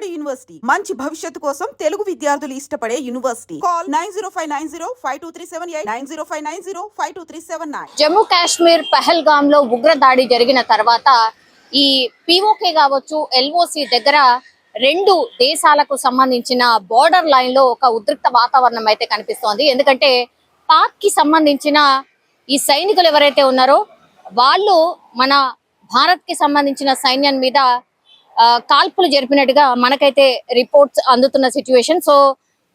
Vijayawada university మంచి భవిష్యత్తు కోసం తెలుగు విద్యార్థులు ఇష్టపడే యూనివర్సిటీ. కాల్ 9059052378 9059052379. జమ్మూ కాశ్మీర్ పహల్గామ్ లో ఉగ్ర దాడి జరిగిన తర్వాత ఈ పిఓకే కావచ్చు ఎల్ఓసి దగ్గర రెండు దేశాలకు సంబంధించిన బోర్డర్ లైన్ లో ఒక ఉద్రిక్త వాతావరణం అయితే కనిపిస్తోంది. ఎందుకంటే పాక్ కి సంబంధించిన ఈ సైనికులు ఎవరైతే ఉన్నారో వాళ్ళు మన భారత్ కి సంబంధించిన సైన్యం మీద కాల్పులు జరిపినట్టుగా మనకైతే రిపోర్ట్స్ అందుతున్న సిచ్యువేషన్. సో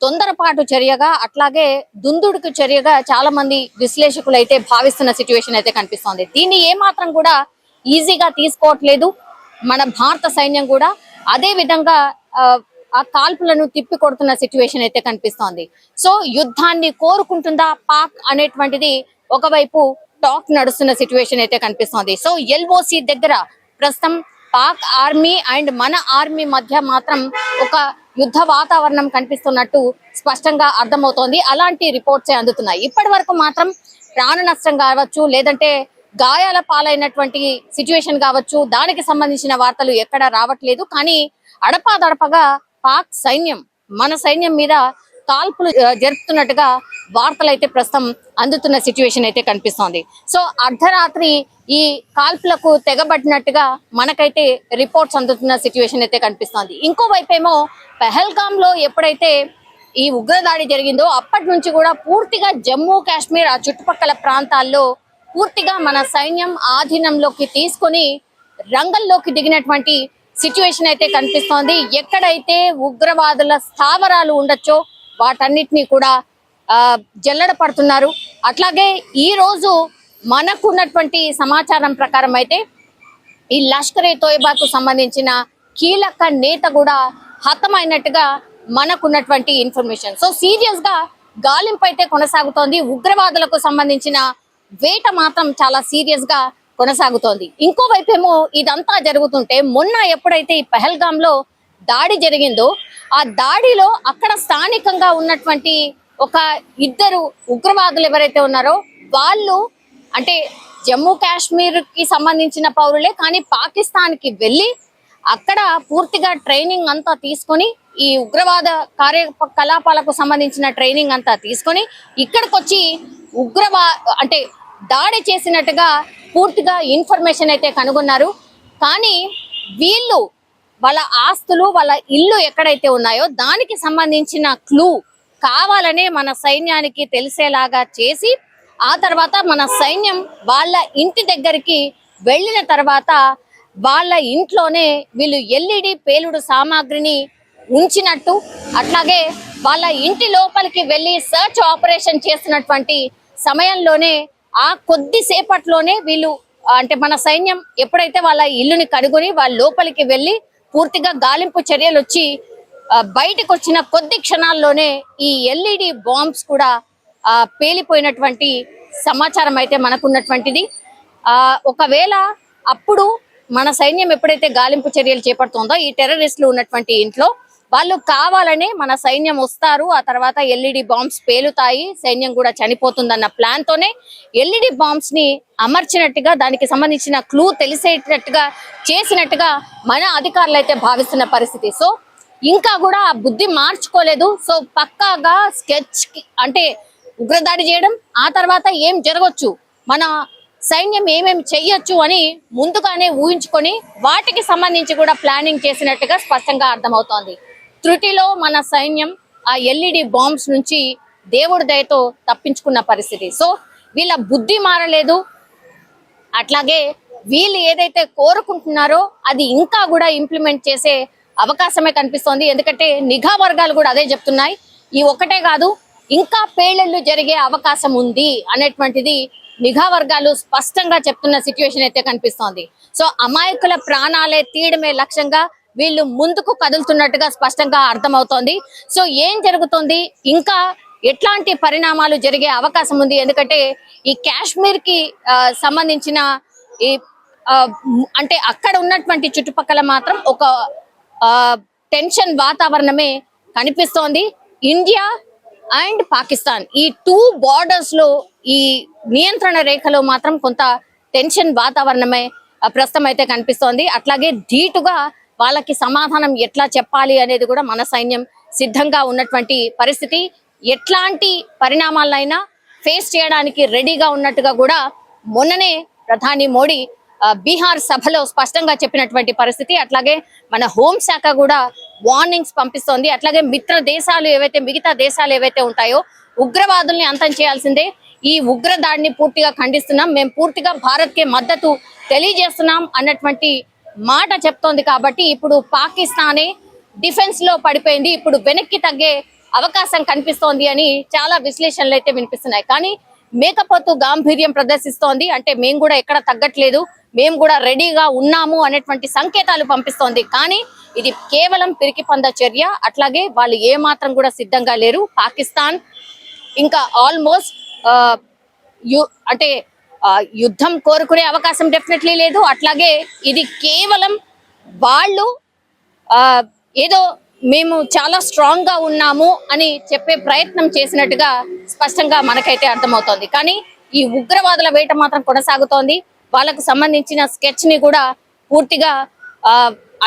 తొందరపాటు చర్యగా అట్లాగే దుందుడుకు చర్యగా చాలా మంది విశ్లేషకులు అయితే భావిస్తున్న సిచ్యువేషన్ అయితే కనిపిస్తోంది. దీన్ని ఏమాత్రం కూడా ఈజీగా తీసుకోవట్లేదు మన భారత సైన్యం కూడా. అదే విధంగా ఆ కాల్పులను తిప్పి కొడుతున్న సిచ్యువేషన్ అయితే కనిపిస్తోంది. సో యుద్ధాన్ని కోరుకుంటుందా పాక్ అనేటువంటిది ఒకవైపు టాక్ నడుస్తున్న సిచ్యువేషన్ అయితే కనిపిస్తోంది. సో ఎల్ఓసి దగ్గర ప్రస్తుతం పాక్ ఆర్మీ అండ్ మన ఆర్మీ మధ్య మాత్రం ఒక యుద్ధ వాతావరణం కనిపిస్తున్నట్టు స్పష్టంగా అర్థమవుతోంది. అలాంటి రిపోర్ట్సే అందుతున్నాయి. ఇప్పటి వరకు మాత్రం ప్రాణ నష్టం కావచ్చు, లేదంటే గాయాల పాలైనటువంటి సిచ్యువేషన్ కావచ్చు, దానికి సంబంధించిన వార్తలు ఎక్కడా రావట్లేదు. కానీ అడపాదడపగా పాక్ సైన్యం మన సైన్యం మీద కాల్పులు జరుపుతున్నట్టుగా వార్తలు అయితే ప్రస్తుతం అందుతున్న సిచ్యువేషన్ అయితే కనిపిస్తోంది. సో అర్ధరాత్రి ఈ కాల్పులకు తెగబడినట్టుగా మనకైతే రిపోర్ట్స్ అందుతున్న సిచ్యువేషన్ అయితే కనిపిస్తోంది. ఇంకోవైపు ఏమో పహల్గామ్ లో ఎప్పుడైతే ఈ ఉగ్రదాడి జరిగిందో అప్పటి నుంచి కూడా పూర్తిగా జమ్మూ కాశ్మీర్ ఆ చుట్టుపక్కల ప్రాంతాల్లో పూర్తిగా మన సైన్యం ఆధీనంలోకి తీసుకొని రంగంలోకి దిగినటువంటి సిచ్యువేషన్ అయితే కనిపిస్తోంది. ఎక్కడైతే ఉగ్రవాదుల స్థావరాలు ఉండొచ్చో వాటన్నిటినీ కూడా జల్లెడ పడుతున్నారు. అట్లాగే ఈ రోజు మనకున్నటువంటి సమాచారం ప్రకారం అయితే ఈ లష్కర్ ఏ తోయిబాకు సంబంధించిన కీలక నేత కూడా హతమైనట్టుగా మనకున్నటువంటి ఇన్ఫర్మేషన్. సో సీరియస్ గా గాలింపు అయితే కొనసాగుతోంది. ఉగ్రవాదులకు సంబంధించిన వేట మాత్రం చాలా సీరియస్ గా కొనసాగుతోంది. ఇంకోవైపు ఏమో ఇదంతా జరుగుతుంటే మొన్న ఎప్పుడైతే ఈ పహల్గామ్ లో దాడి జరిగిందో ఆ దాడిలో అక్కడ స్థానికంగా ఉన్నటువంటి ఒక ఇద్దరు ఉగ్రవాదులు ఎవరైతే ఉన్నారో వాళ్ళు అంటే జమ్మూ కాశ్మీర్ కి సంబంధించిన పౌరులే, కానీ పాకిస్తాన్ కి వెళ్ళి అక్కడ పూర్తిగా ట్రైనింగ్ అంతా తీసుకొని ఈ ఉగ్రవాద కార్యకలాపాలకు సంబంధించిన ట్రైనింగ్ అంతా తీసుకొని ఇక్కడికి వచ్చి అంటే దాడి చేసినట్టుగా పూర్తిగా ఇన్ఫర్మేషన్ అయితే కనుగొన్నారు. కానీ వీళ్ళు వాళ్ళ ఆస్తులు వాళ్ళ ఇల్లు ఎక్కడైతే ఉన్నాయో దానికి సంబంధించిన క్లూ కావాలనే మన సైన్యానికి తెలిసేలాగా చేసి ఆ తర్వాత మన సైన్యం వాళ్ళ ఇంటి దగ్గరికి వెళ్ళిన తర్వాత వాళ్ళ ఇంట్లోనే వీళ్ళు ఎల్ఈడి పేలుడు సామాగ్రిని ఉంచినట్టు, అట్లాగే వాళ్ళ ఇంటి లోపలికి వెళ్ళి సర్చ్ ఆపరేషన్ చేస్తున్నటువంటి సమయంలోనే ఆ కొద్దిసేపట్లోనే వీళ్ళు అంటే మన సైన్యం ఎప్పుడైతే వాళ్ళ ఇల్లుని కనుగొని వాళ్ళ లోపలికి వెళ్ళి పూర్తిగా గాలింపు చర్యలు వచ్చి బయటకు వచ్చిన కొద్ది క్షణాల్లోనే ఈ ఎల్ఈడి బాంబ్స్ కూడా పేలిపోయినటువంటి సమాచారం అయితే మనకున్నటువంటిది. ఒకవేళ అప్పుడు మన సైన్యం ఎప్పుడైతే గాలింపు చర్యలు చేపడుతుందో ఈ టెర్రరిస్టులు ఉన్నటువంటి ఇంట్లో వాళ్ళు కావాలనే మన సైన్యం వస్తారు, ఆ తర్వాత ఎల్ఈడి బాంబ్స్ పేలుతాయి, సైన్యం కూడా చనిపోతుందన్న ప్లాన్ తోనే ఎల్ఈడి బాంబ్స్ ని అమర్చినట్టుగా దానికి సంబంధించిన క్లూ తెలిసేటట్టుగా చేసినట్టుగా మన అధికారులు అయితే భావిస్తున్న పరిస్థితి. సో ఇంకా కూడా ఆ బుద్ధి మార్చుకోలేదు. సో పక్కాగా స్కెచ్ అంటే ఉగ్రదాడి చేయడం, ఆ తర్వాత ఏం జరగవచ్చు, మన సైన్యం ఏమేమి చెయ్యొచ్చు అని ముందుగానే ఊహించుకొని వాటికి సంబంధించి కూడా ప్లానింగ్ చేసినట్టుగా స్పష్టంగా అర్థమవుతోంది. త్రుటిలో మన సైన్యం ఆ ఎల్ఈడి బాంబ్స్ నుంచి దేవుడి దయతో తప్పించుకున్న పరిస్థితి. సో వీళ్ళ బుద్ధి మారలేదు, అట్లాగే వీళ్ళు ఏదైతే కోరుకుంటున్నారో అది ఇంకా కూడా ఇంప్లిమెంట్ చేసే అవకాశమే కనిపిస్తోంది. ఎందుకంటే నిఘా వర్గాలు కూడా అదే చెప్తున్నాయి, ఈ ఒక్కటే కాదు ఇంకా పేలుళ్లు జరిగే అవకాశం ఉంది అనేటువంటిది నిఘా వర్గాలు స్పష్టంగా చెప్తున్న సిచ్యువేషన్ అయితే కనిపిస్తోంది. సో అమాయకుల ప్రాణాలే తీయడమే లక్ష్యంగా వీళ్ళు ముందుకు కదులుతున్నట్టుగా స్పష్టంగా అర్థమవుతోంది. సో ఏం జరుగుతుంది, ఇంకా ఎట్లాంటి పరిణామాలు జరిగే అవకాశం ఉంది, ఎందుకంటే ఈ కాశ్మీర్ కి సంబంధించిన ఈ అంటే అక్కడ ఉన్నటువంటి చుట్టుపక్కల మాత్రం ఒక టెన్షన్ వాతావరణమే కనిపిస్తోంది. ఇండియా అండ్ పాకిస్తాన్ ఈ టూ బార్డర్స్ లో ఈ నియంత్రణ రేఖలో మాత్రం కొంత టెన్షన్ వాతావరణమే ప్రస్తుతం అయితే కనిపిస్తోంది. అట్లాగే ధీటుగా వాళ్ళకి సమాధానం ఎట్లా చెప్పాలి అనేది కూడా మన సైన్యం సిద్ధంగా ఉన్నటువంటి పరిస్థితి. ఎట్లాంటి పరిణామాలైనా ఫేస్ చేయడానికి రెడీగా ఉన్నట్టుగా కూడా మొన్ననే ప్రధాని మోడీ బీహార్ సభలో స్పష్టంగా చెప్పినటువంటి పరిస్థితి. అట్లాగే మన హోంశాఖ కూడా వార్నింగ్స్ పంపిస్తోంది. అట్లాగే మిత్ర దేశాలు ఏవైతే, మిగతా దేశాలు ఏవైతే ఉంటాయో ఉగ్రవాదుల్ని అంతం చేయాల్సిందే. ఈ ఉగ్ర దాడిని పూర్తిగా ఖండిస్తున్నాం, మేము పూర్తిగా భారత్ కి మద్దతు తెలియజేస్తున్నాం అన్నటువంటి మాట చెప్తోంది. కాబట్టి ఇప్పుడు పాకిస్తానే డిఫెన్స్ లో పడిపోయింది, ఇప్పుడు వెనక్కి తగ్గే అవకాశం కనిపిస్తోంది అని చాలా విశ్లేషణలు అయితే వినిపిస్తున్నాయి. కానీ మేకపోతు గాంభీర్యం ప్రదర్శిస్తోంది, అంటే మేము కూడా ఎక్కడ తగ్గట్లేదు, మేము కూడా రెడీగా ఉన్నాము అనేటువంటి సంకేతాలు పంపిస్తోంది. కానీ ఇది కేవలం పిరికి పంద చర్య. అట్లాగే వాళ్ళు ఏ మాత్రం కూడా సిద్ధంగా లేరు. పాకిస్తాన్ ఇంకా ఆల్మోస్ట్ అంటే యుద్ధం కోరుకునే అవకాశం డెఫినెట్లీ లేదు. అట్లాగే ఇది కేవలం వాళ్ళు ఏదో మేము చాలా స్ట్రాంగ్ గా ఉన్నాము అని చెప్పే ప్రయత్నం చేసినట్టుగా స్పష్టంగా మనకైతే అర్థమవుతోంది. కానీ ఈ ఉగ్రవాదుల వేట మాత్రం కొనసాగుతోంది. వాళ్ళకు సంబంధించిన స్కెచ్ ని కూడా పూర్తిగా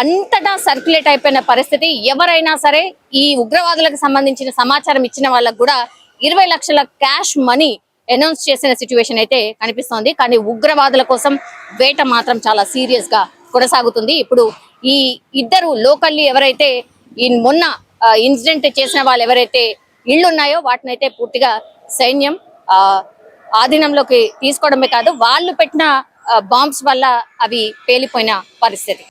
అంతటా సర్క్యులేట్ అయిపోయిన పరిస్థితి. ఎవరైనా సరే ఈ ఉగ్రవాదులకు సంబంధించిన సమాచారం ఇచ్చిన వాళ్ళకు కూడా 20 లక్షల క్యాష్ మనీ అనౌన్స్ చేసిన సిచ్యువేషన్ అయితే కనిపిస్తోంది. కానీ ఉగ్రవాదుల కోసం వేట మాత్రం చాలా సీరియస్ గా కొనసాగుతుంది. ఇప్పుడు ఈ ఇద్దరు లోకల్లీ ఎవరైతే ఈ మొన్న ఇన్సిడెంట్ చేసిన వాళ్ళు ఎవరైతే ఇళ్ళు ఉన్నాయో వాటిని అయితే పూర్తిగా సైన్యం ఆధీనంలోకి తీసుకోవడమే కాదు, వాళ్ళు పెట్టిన బాంబ్స్ వల్ల అవి పేలిపోయిన పరిస్థితి.